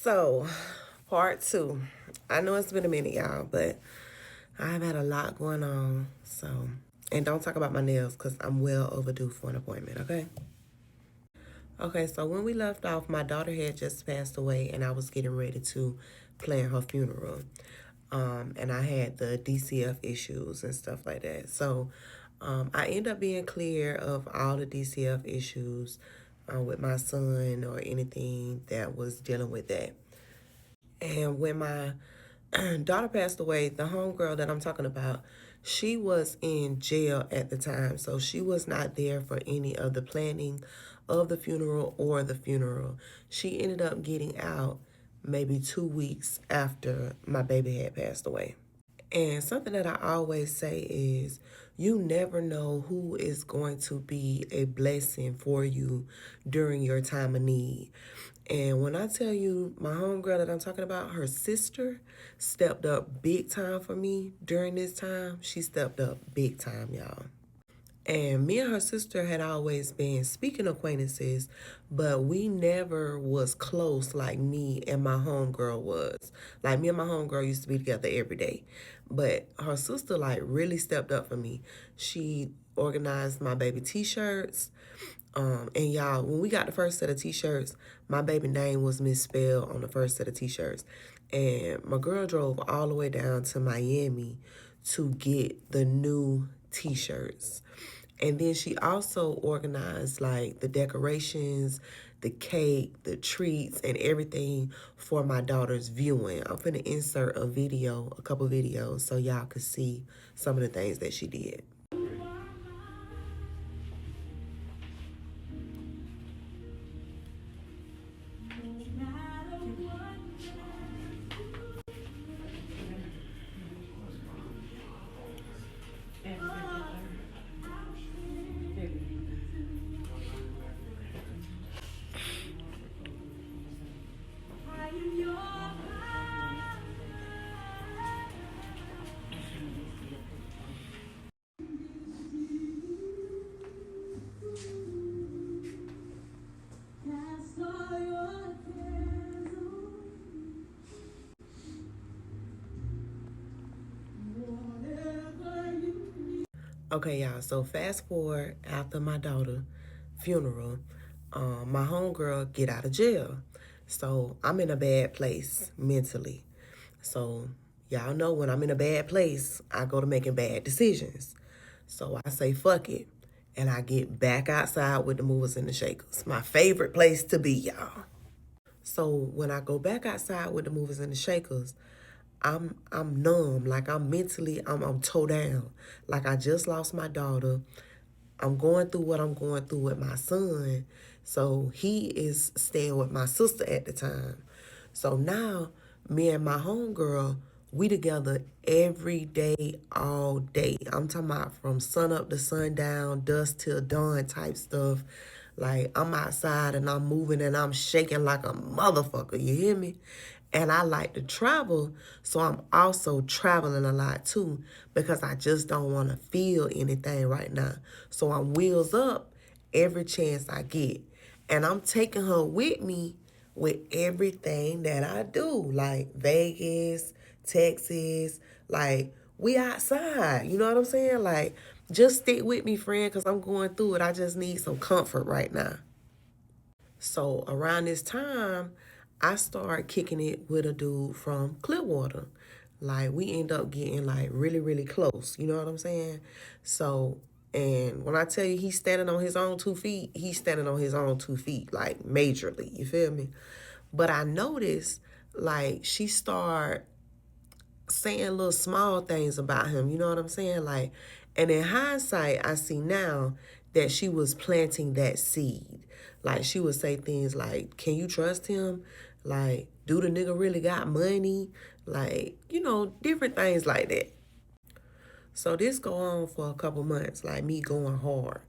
So, part two. I know it's been a minute, y'all, but I've had a lot going on. So, and don't talk about my nails because I'm well overdue for an appointment, okay? Okay, so when we left off, my daughter had just passed away and I was getting ready to plan her funeral. And I had the DCF issues and stuff like that. So, I end up being clear of all the DCF issues with my son or anything that was dealing with that. And when my daughter passed away, the homegirl that I'm talking about, she was in jail at the time. So she was not there for any of the planning of the funeral or the funeral. She ended up getting out maybe 2 weeks after my baby had passed away. And something that I always say is you never know who is going to be a blessing for you during your time of need. And when I tell you my homegirl that I'm talking about, her sister stepped up big time for me during this time. She stepped up big time, y'all. And me and her sister had always been speaking acquaintances, but we never was close like me and my homegirl was. Like me and my homegirl used to be together every day. But her sister like really stepped up for me. She organized my baby t-shirts. And y'all, when we got the first set of t-shirts, my baby name was misspelled on the first set of t-shirts. And my girl drove all the way down to Miami to get the new t-shirts. And then she also organized like the decorations, the cake, the treats, and everything for my daughter's viewing. I'm finna insert a couple videos, so y'all could see some of the things that she did. Okay, y'all, so fast forward after my daughter funeral, my homegirl get out of jail. So I'm in a bad place mentally. So y'all know when I'm in a bad place, I go to making bad decisions. So I say fuck it. And I get back outside with the movers and the shakers. My favorite place to be, y'all. So when I go back outside with the movers and the shakers, I'm numb. Like I'm toe down. Like I just lost my daughter. I'm going through what I'm going through with my son. So he is staying with my sister at the time. So now me and my homegirl, we together every day, all day. I'm talking about from sun up to sundown, dusk till dawn type stuff. Like I'm outside and I'm moving and I'm shaking like a motherfucker. You hear me? And I like to travel, so I'm also traveling a lot too because I just don't want to feel anything right now. So I'm wheels up every chance I get. And I'm taking her with me with everything that I do, like Vegas, Texas, like we outside. You know what I'm saying? Like just stick with me, friend, because I'm going through it. I just need some comfort right now. So around this time, I started kicking it with a dude from Clearwater. Like we end up getting like really, really close. You know what I'm saying? So, and when I tell you he's standing on his own 2 feet, he's standing on his own 2 feet, like majorly. You feel me? But I noticed like she started saying little small things about him. You know what I'm saying? Like, and in hindsight, I see now that she was planting that seed. Like, she would say things like, can you trust him? Like, do the nigga really got money? Like, different things like that. So this go on for a couple months, like me going hard.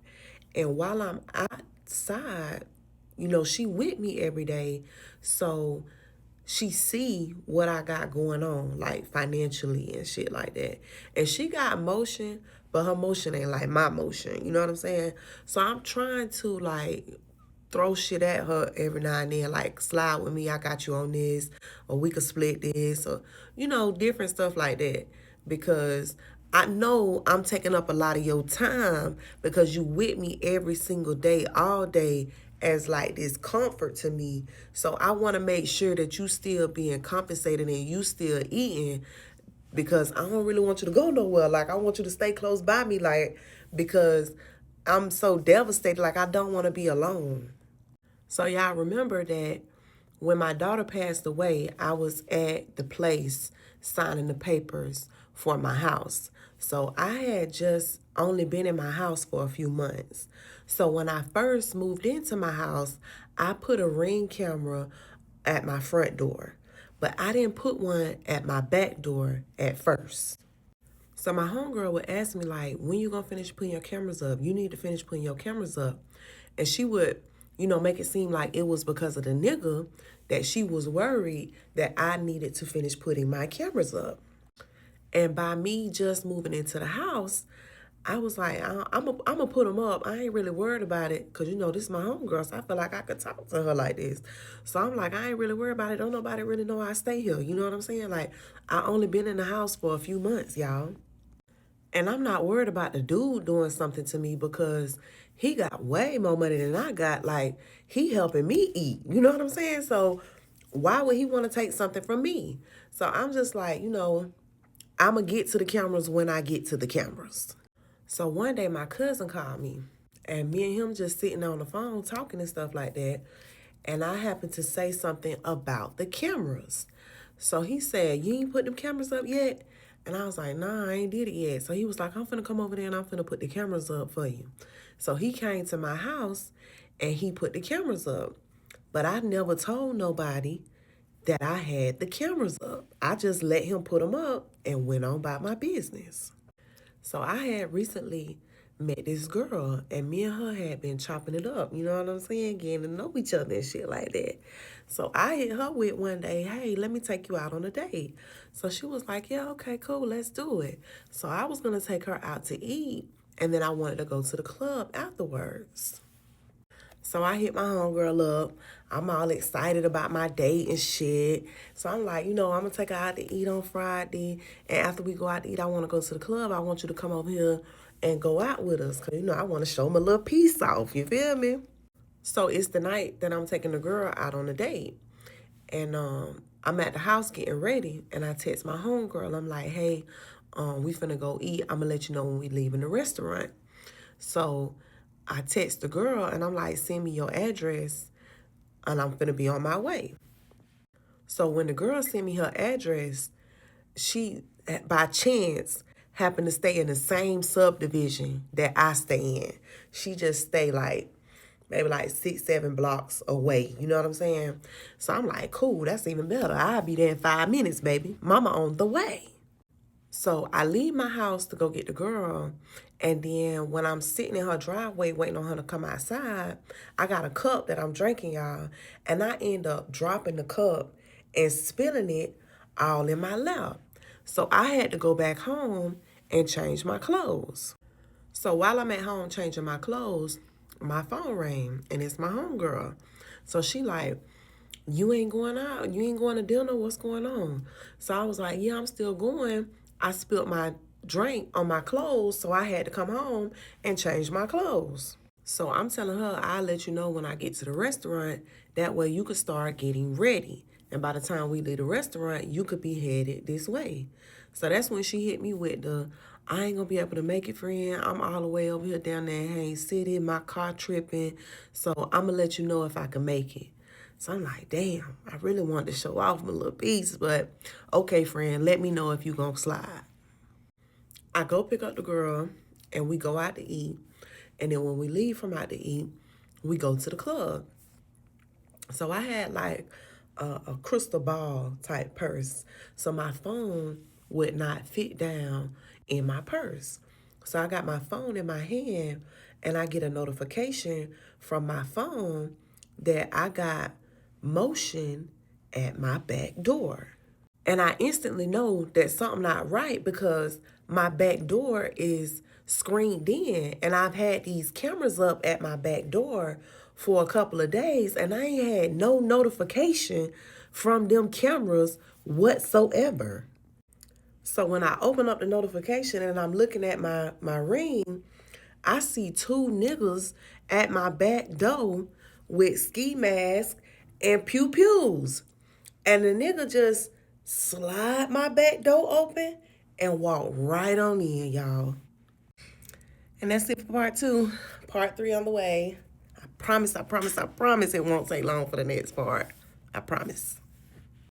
And while I'm outside, she with me every day. So she see what I got going on, like financially and shit like that. And she got motion, but her motion ain't like my motion. You know what I'm saying? So I'm trying to like throw shit at her every now and then, like slide with me, I got you on this, or we could split this, or different stuff like that. Because I know I'm taking up a lot of your time because you with me every single day, all day, as like this comfort to me. So I want to make sure that you still being compensated and you still eating, because I don't really want you to go nowhere. Like, I want you to stay close by me, like, because I'm so devastated. Like, I don't want to be alone. So y'all remember that when my daughter passed away, I was at the place signing the papers for my house. So I had just only been in my house for a few months. So when I first moved into my house, I put a Ring camera at my front door, but I didn't put one at my back door at first. So my homegirl would ask me, like, when you gonna finish putting your cameras up? You need to finish putting your cameras up. And she would, make it seem like it was because of the nigga that she was worried that I needed to finish putting my cameras up. And by me just moving into the house, I was like, I'm going to put them up. I ain't really worried about it because, this is my homegirl, so I feel like I could talk to her like this. So I'm like, I ain't really worried about it. Don't nobody really know I stay here. You know what I'm saying? Like, I only been in the house for a few months, y'all. And I'm not worried about the dude doing something to me because he got way more money than I got. Like, he helping me eat. You know what I'm saying? So why would he want to take something from me? So I'm just like, I'm going to get to the cameras when I get to the cameras. So one day my cousin called me, and me and him just sitting on the phone talking and stuff like that. And I happened to say something about the cameras. So he said, you ain't put them cameras up yet? And I was like, nah, I ain't did it yet. So he was like, I'm finna come over there and I'm finna put the cameras up for you. So he came to my house and he put the cameras up. But I never told nobody that I had the cameras up. I just let him put them up and went on about my business. So I had recently met this girl, and me and her had been chopping it up, you know what I'm saying? Getting to know each other and shit like that. So I hit her with one day, hey, let me take you out on a date. So she was like, yeah, okay, cool, let's do it. So I was going to take her out to eat, and then I wanted to go to the club afterwards. So I hit my homegirl up. I'm all excited about my date and shit. So I'm like, I'm going to take her out to eat on Friday. And after we go out to eat, I want to go to the club. I want you to come over here and go out with us. Because, I want to show them a little piece off. You feel me? So it's the night that I'm taking the girl out on a date. And I'm at the house getting ready. And I text my homegirl. I'm like, hey, we finna go eat. I'm going to let you know when we leaving the restaurant. So I text the girl and I'm like, send me your address and I'm finna be on my way. So when the girl sent me her address, she, by chance, happened to stay in the same subdivision that I stay in. She just stay maybe 6, 7 blocks away. You know what I'm saying? So I'm like, cool, that's even better. I'll be there in 5 minutes, baby. Mama on the way. So I leave my house to go get the girl. And then when I'm sitting in her driveway waiting on her to come outside, I got a cup that I'm drinking, y'all. And I end up dropping the cup and spilling it all in my lap. So I had to go back home and change my clothes. So while I'm at home changing my clothes, my phone rang and it's my homegirl. So she like, you ain't going out? You ain't going to dinner? What's going on? So I was like, yeah, I'm still going. I spilled my drink on my clothes, so I had to come home and change my clothes. So I'm telling her, I'll let you know when I get to the restaurant. That way you could start getting ready. And by the time we leave the restaurant, you could be headed this way. So that's when she hit me with I ain't going to be able to make it, friend. I'm all the way over here down there in Haines City. My car tripping. So I'm going to let you know if I can make it. So I'm like, damn, I really wanted to show off my little piece, but okay, friend, let me know if you gonna slide. I go pick up the girl and we go out to eat. And then when we leave from out to eat, we go to the club. So I had a crystal ball type purse. So my phone would not fit down in my purse. So I got my phone in my hand and I get a notification from my phone that I got motion at my back door. And I instantly know that something not right because my back door is screened in and I've had these cameras up at my back door for a couple of days, and I ain't had no notification from them cameras whatsoever. So when I open up the notification and I'm looking at my ring, I see two niggas at my back door with ski masks and pew pews. And the nigga just slide my back door open and walk right on in, y'all. And that's it for part two. Part three on the way. I promise it won't take long for the next part. I promise.